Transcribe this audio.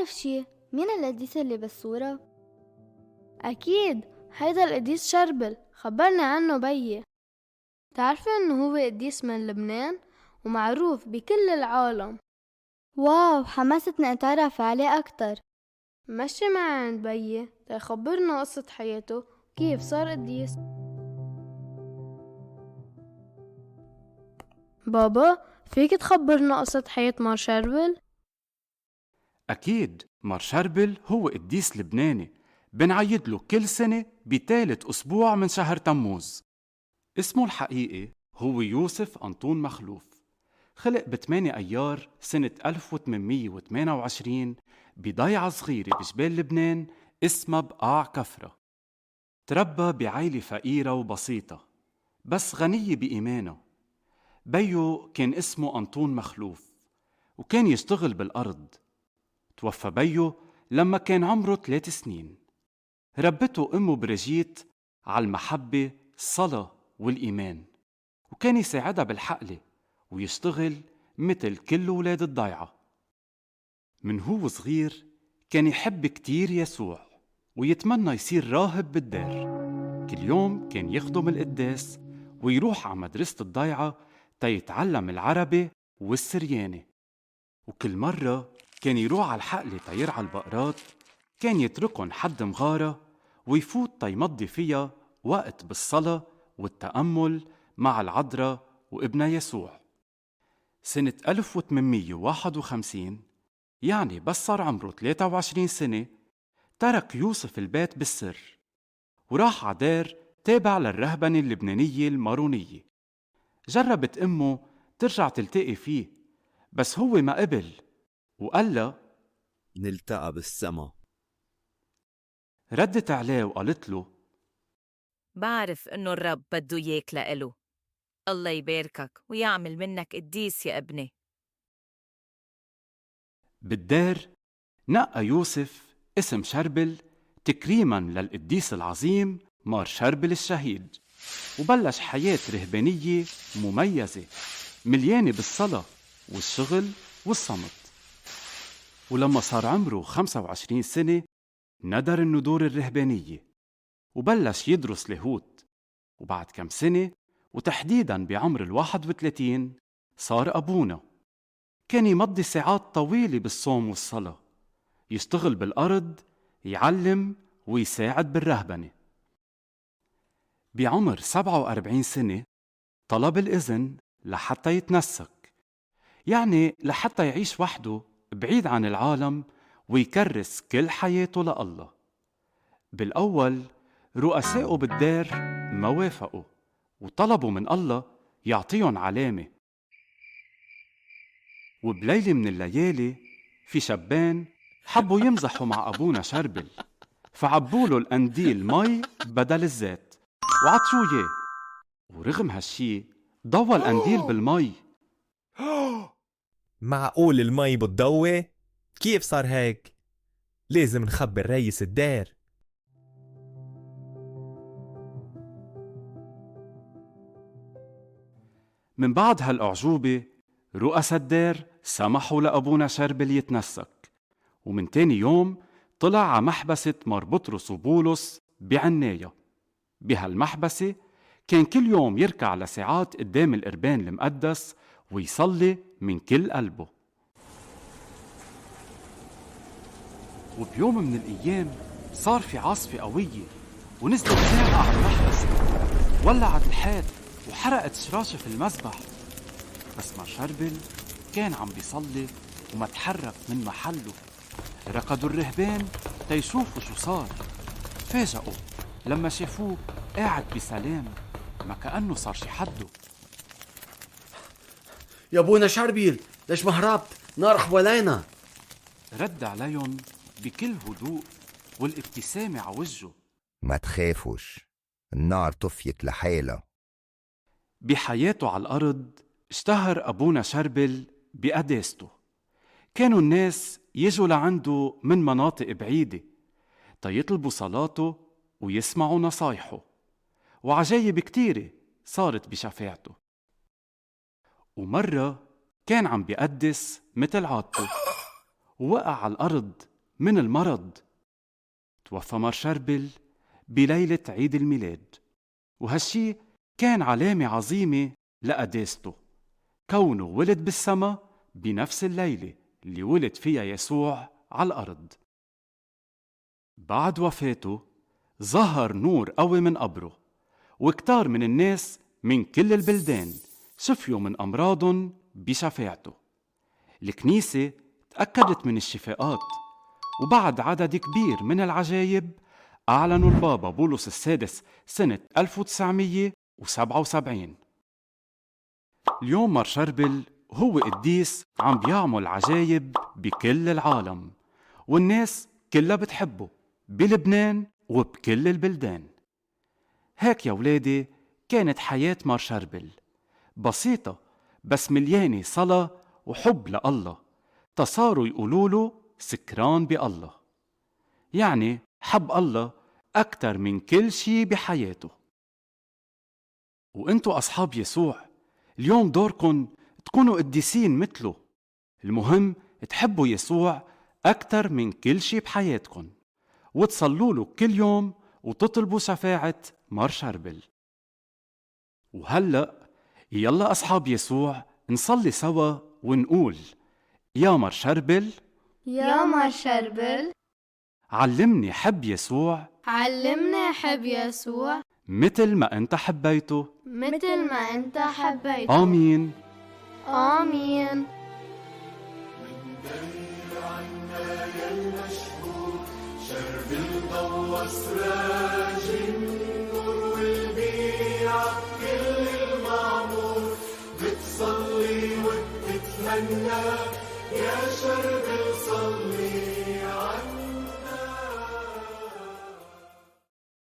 بعرف شي. مين القديس اللي بالصورة؟ أكيد هيدا القديس شربل، خبرني عنه بيي. تعرفي إنه هو قديس من لبنان ومعروف بكل العالم. واو، حماستني أتعرف عليه أكتر. مشي معي عند بيي تيخبرنا قصة حياته كيف صار قديس. بابا، فيك تخبرنا قصة حياة مار شربل؟ أكيد، مار شربل هو قديس لبناني بنعيد له كل سنة بثالث أسبوع من شهر تموز. اسمه الحقيقي هو يوسف أنطون مخلوف. خلق ب8 أيار سنة 1828 بضيعة صغيرة بجبال لبنان اسمها بقاع كفرة. تربى بعائلة فقيرة وبسيطة بس غنية بإيمانه. بيو كان اسمه أنطون مخلوف وكان يشتغل بالأرض. توفى بيو لما كان عمره 3 سنين. ربته أمه برجيت على المحبة، الصلاة والإيمان، وكان يساعدها بالحقلة ويشتغل مثل كل ولاد الضيعة. من هو صغير كان يحب كتير يسوع ويتمنى يصير راهب بالدار. كل يوم كان يخدم القداس ويروح على مدرسة الضيعة تيتعلم العربي والسرياني. وكل مرة كان يروح على الحقلة تيرعى البقرات كان يتركن حد مغارة ويفوت تيمضي فيها وقت بالصلاة والتأمل مع العذراء وابنها يسوع. سنة 1851 يعني بس صار عمره 23 سنة ترك يوسف البيت بالسر وراح على دار تابع للرهبنة اللبنانية المارونية. جربت أمه ترجع تلتقي فيه بس هو ما قبل وقال لها نلتقى بالسما. ردت عليه وقالت له بعرف إنه الرب بده إياك لإله. الله يباركك ويعمل منك قديس يا ابني. بالدار نقى يوسف اسم شربل تكريما للقديس العظيم مار شربل الشهيد، وبلش حياة رهبانية مميزة مليانة بالصلاة والشغل والصمت. ولما صار عمره 25 سنة ندر الندور الرهبانية وبلش يدرس لاهوت. وبعد كم سنة وتحديداً بعمر 31 صار أبونا. كان يمضي ساعات طويلة بالصوم والصلاة، يشتغل بالأرض، يعلم ويساعد بالرهبنة. بعمر 47 سنة طلب الإذن لحتى يتنسك، يعني لحتى يعيش وحده بعيد عن العالم ويكرس كل حياته لله. بالأول رؤسائه بالدار ما وافقوا وطلبوا من الله يعطيهم علامة. وبليلة من الليالي في شبان حبوا يمزحوا مع أبونا شربل، فعبوله القنديل مي بدل الزيت وعطشوه إياه. ورغم هالشي ضوى القنديل بالمي. معقول المي بتضوي؟ كيف صار هيك؟ لازم نخبر رئيس الدار. من بعد هالأعجوبة رؤساء الدار سمحوا لأبونا شربل يتنسك، ومن تاني يوم طلع على محبسة مار بطرس وبولس بعناية. بهالمحبسة كان كل يوم يركع لساعات قدام القربان المقدس ويصلي من كل قلبه. وبيوم من الأيام صار في عاصفة قوية ونزلت نار على المحبسة، ولعت الحيط وحرقت شراشف المذبح. بس مار شربل كان عم بيصلي وما تحرك من محله. ركضوا الرهبان تيشوفوا شو صار. تفاجئوا لما شافوه قاعد بسلام ما كأنه صار شي حده. يا ابونا شربيل، ليش ما هربت؟ نار حوالينا. رد عليهم بكل هدوء والابتسامة على وجهه. ما تخافوش، النار طفيت لحالها. بحياته على الأرض اشتهر أبونا شربل بقداسته. كانوا الناس يجوا لعنده من مناطق بعيدة تيطلبوا صلاته ويسمعوا نصايحه، وعجايب كتيرة صارت بشفاعته. ومرة كان عم بيقدس مثل عادته ووقع على الأرض من المرض. توفى مار شربل بليلة عيد الميلاد، وهالشي كان علامة عظيمة لقداسته، كونه ولد بالسما بنفس الليلة اللي ولد فيها يسوع على الأرض. بعد وفاته ظهر نور قوي من قبره، وكتار من الناس من كل البلدان شفيوا من أمراضهم بشفاعته. الكنيسة تأكدت من الشفاءات، وبعد عدد كبير من العجايب أعلنوا البابا بولس السادس سنة 1977. اليوم مار شربل هو قديس عم بيعمل عجايب بكل العالم، والناس كلها بتحبه بلبنان وبكل البلدان. هيك يا ولادي كانت حياة مار شربل، بسيطة بس مليانة صلاة وحب لله، تصاروا يقولوله سكران بالله، يعني حب الله أكتر من كل شي بحياته. وإنتوا أصحاب يسوع اليوم دوركن تكونوا قديسين مثله. المهم تحبوا يسوع أكتر من كل شي بحياتكن، وتصلوا له كل يوم وتطلبوا شفاعة مار شربل. وهلأ يلا أصحاب يسوع نصلي سوا ونقول: يا مار شربل، يا مار شربل، علمني حب يسوع علمنا حب يسوع مثل ما أنت حبيته. مثل ما أنت حبيته. آمين. آمين. بتصلي وبتتمنى يا شرب